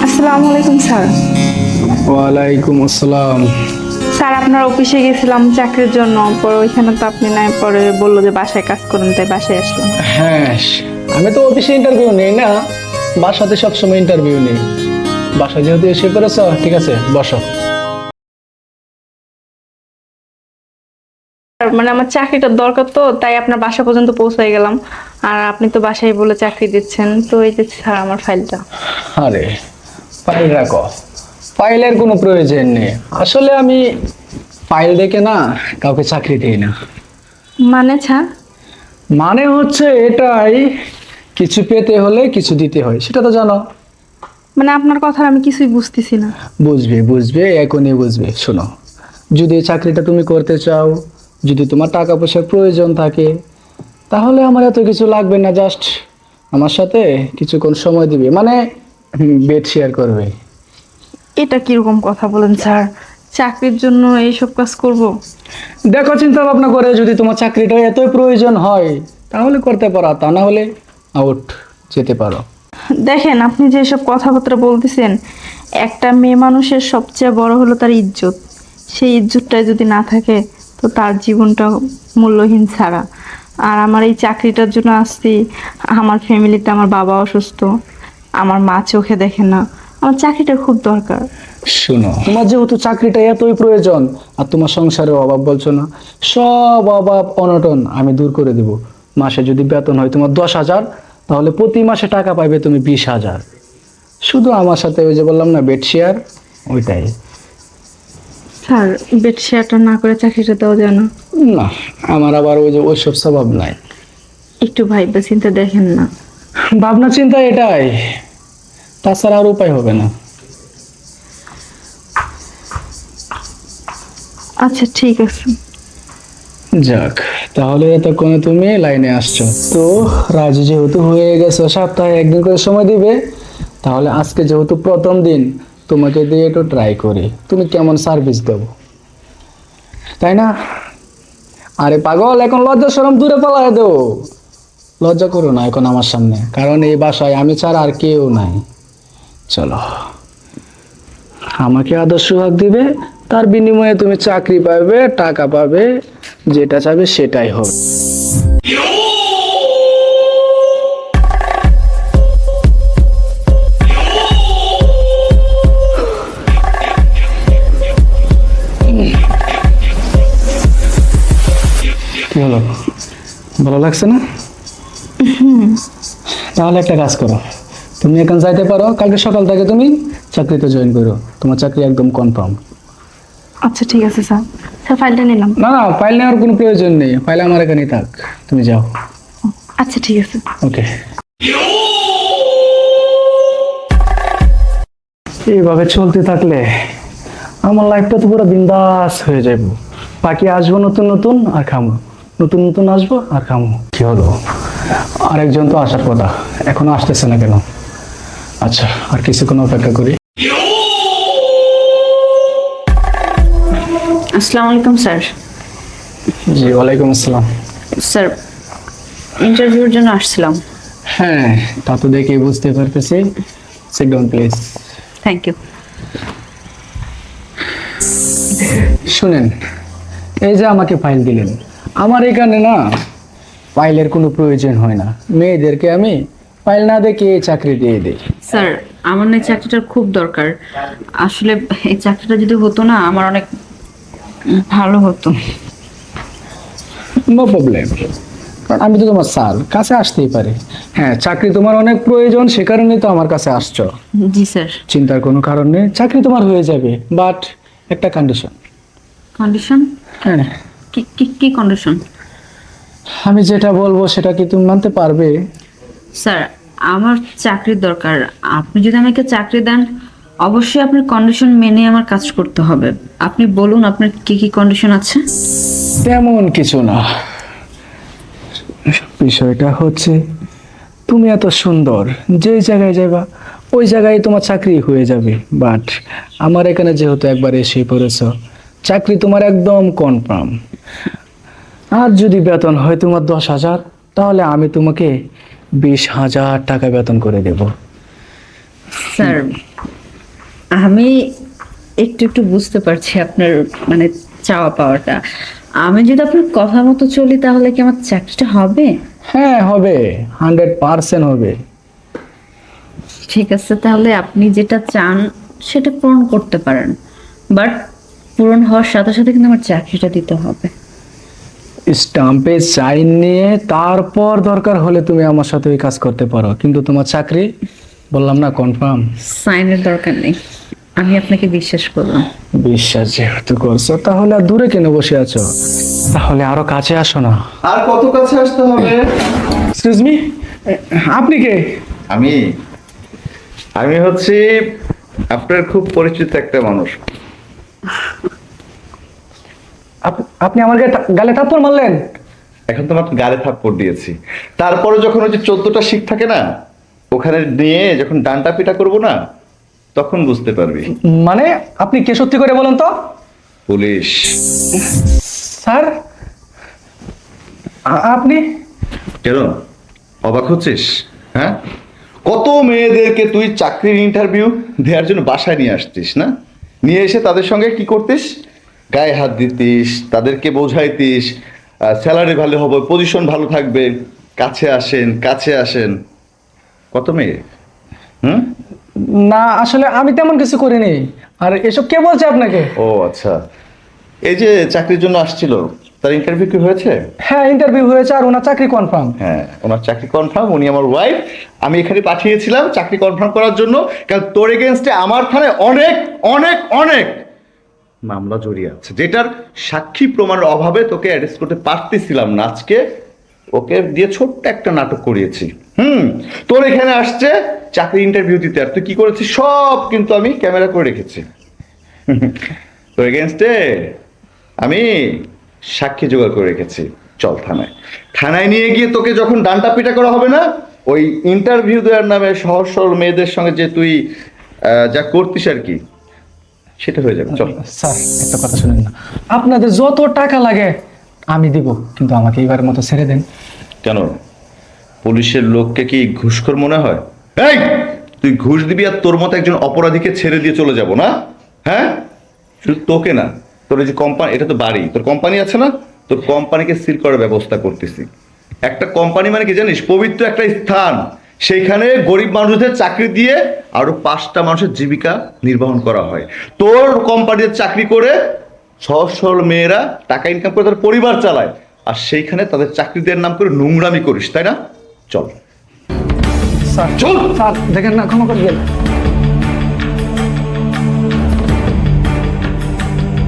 আসসালামু আলাইকুম স্যার। ওয়ালাইকুম আসসালাম। স্যার আপনার অফিসে গেছিলাম চাকরির জন্য, পরে ওইখানে তো আপনি নাই, পরে বললো যে বাসায় কাজ করুন, তাই বাসায় আসলাম। হ্যাঁ, আমি তো অফিসে ইন্টারভিউ নেই না, বাসাতে সবসময় ইন্টারভিউ নেই। বাসায় যেহেতু এসে পড়েছ, ঠিক আছে বসো। মানে আমার চাকরিটার দরকার, তো তাই আপনার বাসা পর্যন্ত পৌঁছাই গেলাম। আর আপনি তো বাসায় বলে চাকরি দিচ্ছেন, তো এই যে স্যার আমার ফাইলটা। আরে ফাইল রাখো, ফাইলের কোনো প্রয়োজন নেই। আসলে আমি ফাইল দেখে না কাউকে চাকরি দিই না। মানে স্যার? মানে হচ্ছে এটাই, কিছু পেতে হলে কিছু দিতে হয়, সেটা তো জানো। মানে আপনার কথা আমি কিছুই বুঝতেছি না। বুঝবে বুঝবে, এখনই বুঝবে। শোনো, যদি এই চাকরিটা তুমি করতে চাও, যদি তোমার টাকা পয়সার প্রয়োজন থাকে, তাহলে আমার এত কিছু লাগবে না। জাস্ট আমার সাথে কিছুক্ষণ সময় দিবে, মানে বেড শেয়ার করবে। এটা কিরকম কথা বলেন স্যার? চাকরির জন্য এইসব কাজ করব? দেখো, চিন্তা ভাবনা করে যদি তোমার চাকরিটা এতই প্রয়োজন হয় তাহলে করতে পারো, তা না হলে আউট যেতে পারো। দেখেন, আপনি যে এসব কথাবার্তা বলতেছেন, একটা মেয়ে মানুষের সবচেয়ে বড় হলো তার ইজ্জত। সেই ইজ্জতটা যদি না থাকে, তো তার জীবনটা মূল্যহীন ছাড়া। আর আমার এই চাকরিটার জন্য আসছি। আমার ফ্যামিলিতে আমার বাবা অসুস্থ, আমার মা চোখে দেখে না, আমার চাকরিটা খুব দরকার। শোনো, তোমার যেহেতু চাকরিটা এতই প্রয়োজন আর তোমার সংসারের অভাব বলছো না, সব অভাব অনটন আমি দূর করে দেব। মাসে যদি বেতন হয় তোমার 10,000, তাহলে প্রতি মাসে টাকা পাইবে তুমি 20,000। শুধু আমার সাথে ওই যে বললাম না বেড শেয়ার, ওইটাই। স্যার, বেড শেয়ারটা না করে চাকরিটা দেওয়া যায় না? না, আমার আবার ওই যে ওইসব স্বভাব নাই। একটু ভাইবা চিন্তা দেখেন না। ভাবনা চিন্তা এটাই, তাছাড়া আর উপায় হবে না। আচ্ছা ঠিক আছে। যাক, তাহলে এতক্ষণে তুমি লাইনে আসছো তো। রাজি যেহেতু হয়ে গেছো, সপ্তাহে একদিন করে সময় দিবে, তাহলে আজকে যেহেতু প্রথম দিন, তোমাকে দিয়ে একটু ট্রাই করি তুমি কেমন সার্ভিস দেবো, তাই না? আরে পাগল, এখন লজ্জা শরম দূরে পালায় দেও। লজ্জা করো না এখন আমার সামনে, কারণ এই বাসায় আমি ছাড়া আর কেউ নাই। চলো, আমাকে আদর্শ ভাগ দিবে, তার বিনিময়ে তুমি চাকরি পাবে, টাকা পাবে, যেটা চাবে সেটাই হবে। কি হলো, ভালো লাগছে না? তাহলে একটা কাজ করো, তুমি এখন যাইতে পারো, কালকে সকাল থেকে তুমি চাকরিতে জয়েন করো, তোমার চাকরি একদম কনফার্ম। আচ্ছা ঠিক আছে স্যার। স্যার ফাইলটা নিলাম। না না, ফাইল নেওয়ার কোনো প্রয়োজন নেই, ফাইল আমার এখানেই থাক, তুমি যাও। আচ্ছা ঠিক আছে। ওকে। এইভাবে চলতে থাকলে আমার লাইফটা তো পুরো বিন্দাস হয়ে যাবো। বাকি আসবো নতুন নতুন আর খামো, নতুন নতুন আসবো আর খামো। কি হলো, আরেকজন তো আসার কথা, এখনো আসতেছে না কেন? আচ্ছা, আর কিছুক্ষণ অপেক্ষা করি। আসসালামু আলাইকুম স্যার। জি ওয়ালাইকুম আসসালাম। স্যার, ইন্টারভিউর জন্য আসছিলাম। হ্যাঁ, তা তো দেখে বুঝতে পারতেছি। Sit down please. Thank you. শুনেন, এই যে আমাকে ফাইল দিলেন, আমার এখানে না ফাইলের কোনো প্রয়োজন হয় না। মেয়েদেরকে আমি ফাইল না দেখে চাকরি দিয়ে দিই। স্যার, আমার না এই চাকরিটার খুব দরকার। আসলে এই চাকরিটা যদি হতো না, আমার অনেক ভালো হতো। নো প্রবলেম, কারণ আমি তো তোমার স্যার, কাছে আসতেই পারি। হ্যাঁ, চাকরি তোমার অনেক প্রয়োজন, সে কারণেই তো আমার কাছে আসছো। জি স্যার। চিন্তার কোনো কারণ নেই, চাকরি তোমার হয়ে যাবে, বাট একটা কন্ডিশন। কন্ডিশন? হ্যাঁ, কি কি কি কন্ডিশন? আমি যেটা বলবো সেটা কি তুমি মানতে পারবে? স্যার, আমার চাকরির দরকার। আপনি যদি আমাকে চাকরি দেন, অবশ্যই আপনার কন্ডিশন মেনে আমার কাজ করতে হবে। আপনি বলুন আপনার কি কি কন্ডিশন আছে। তেমন কিছু না, বিষয়টা হচ্ছে তুমি এত সুন্দর, যেই জায়গায় যাবা ওই জায়গায় তোমার চাকরি হয়ে যাবে। বাট আমার এখানে যেহেতু একবার এসে পড়েছ, চাকরি তোমার একদম কনফার্ম। আর যদি বেতন হয় তোমার 10,000, তাহলে আমি তোমাকে 20,000 টাকা বেতন করে দেব। স্যার, আমি একটু একটু বুঝতে পারছি আপনার মানে চাওয়া পাওয়াটা। আমি যদি আপনার কথা মতো চলি তাহলে কি আমার চাকরিটা হবে? হ্যাঁ হবে, 100% হবে। ঠিক আছে, তাহলে আপনি যেটা চান সেটা পূরণ করতে পারেন, বাট পূরণ হওয়ার সাথে সাথে কিন্তু আমার চাকরিটা দিতে হবে। স্টাম্পে সাইন নিয়ে তারপর দরকার হলে তুমি আমার সাথে ওই কাজ করতে পারো, কিন্তু তোমার চাকরি বললাম না কনফার্ম। সাইনের দরকার নেই, আমি আপনাকে বিশ্বাস করলাম। বিশ্বাস যেহেতু করছো তাহলে আর দূরে কেন বসে আছো? তাহলে আরো কাছে আসো না। আর কত কাছে আসতে হবে? এক্সকিউজ মি, আপনি কে? আমি আমি হচ্ছি আপনার খুব পরিচিত একটা মানুষ। আপনি আমার গালে থাপ্পড় মারলেন? এখন তো মাত্র গালে থাপ্পড় দিয়েছি, তারপরে যখন ওই যে 14টা শিক থাকে না, ওখানে নিয়ে যখন ডান্টা পিটা করবো না, তখন বুঝতে পারবি। মানে আপনি কে, সত্যি করে বলেন তো? পুলিশ। স্যার আপনি? কেন অবাক হচ্ছিস? হ্যাঁ, কত মেয়েদেরকে তুই চাকরির ইন্টারভিউ দেওয়ার জন্য বাসায় নিয়ে আসতিস না? নিয়ে এসে তাদের সঙ্গে কি করতিস? গায়ে হাত দিতিস, তাদেরকে বোঝাইতিস স্যালারি ভালো হবে, পজিশন ভালো থাকবে, কাছে আসেন কাছে আসেন। কত মেয়ে? হুম। না আসলে আমি তেমন কিছু করিনি। আর এসব কে বলছে আপনাকে? ও আচ্ছা, এই যে চাকরির জন্য আসছিল, তার ইন্টারভিউ কি হয়েছে? হ্যাঁ ইন্টারভিউ হয়েছে আর ওনার চাকরি কনফার্ম। হ্যাঁ, ওনার চাকরি কনফার্ম, উনি আমার ওয়াইফ। আমি এখানে পাঠিয়েছিলাম চাকরি কনফার্ম করার জন্য, কারণ তোর এগেনস্টে আমার থানায় অনেক অনেক অনেক মামলা জড়িয়ে আছে, যেটার সাক্ষী প্রমাণের অভাবে তোকে অ্যারেস্ট করতে পারতেছিলাম না। আজকে ওকে দিয়ে ছোট্ট একটা নাটক করিয়েছি। তোর এখানে আসছে চাকরি ইন্টারভিউ দিতে, আর তুই কি করেছিস সব কিন্তু আমি ক্যামেরা করে রেখেছি। তোর এগেনস্টে আমি সাক্ষী জোগাড় করে রেখেছি। চল থানায়, থানায় নিয়ে গিয়ে তোকে যখন ডান্টা পিটা করা হবে না, ওই ইন্টারভিউ দেওয়ার নামে সহজ সরল মেয়েদের সঙ্গে যে তুই যা করতিস আর কি, সেটা হয়ে যাবে। চল। স্যার একটা কথা শুনেন না, আপনাদের যত টাকা লাগে আমি দিব, কিন্তু আমাকে এইবারের মতো ছেড়ে দেন। কেন, পুলিশের লোককে কি ঘুষখোর মনে হয়? এই, তুই ঘুষ দিবি আর তোর মতো একজন অপরাধীকে ছেড়ে দিয়ে চলে যাব না? হ্যাঁ, শুধু তোকে না, তোর এই যে কোম্পানি, এটা তো বাড়ি, তোর কোম্পানি আছে না, তোর কোম্পানিকে সিল করার ব্যবস্থা করতেছি। একটা কোম্পানি মানে কি জানিস? পবিত্র একটা স্থান, সেইখানে গরিব মানুষদের চাকরি দিয়ে আরো 5টা মানুষের জীবিকা নির্বাহন করা হয়। তোর কোম্পানিতে চাকরি করে সহজ সরল মেয়েরা টাকা ইনকাম করে তার পরিবার চালায়, আর সেইখানে তাদের চাকরি দেওয়ার নাম করে নোংরামি করিস, তাই না? চল স্যার চল। স্যার দেখেন না, ক্ষমা করবেন।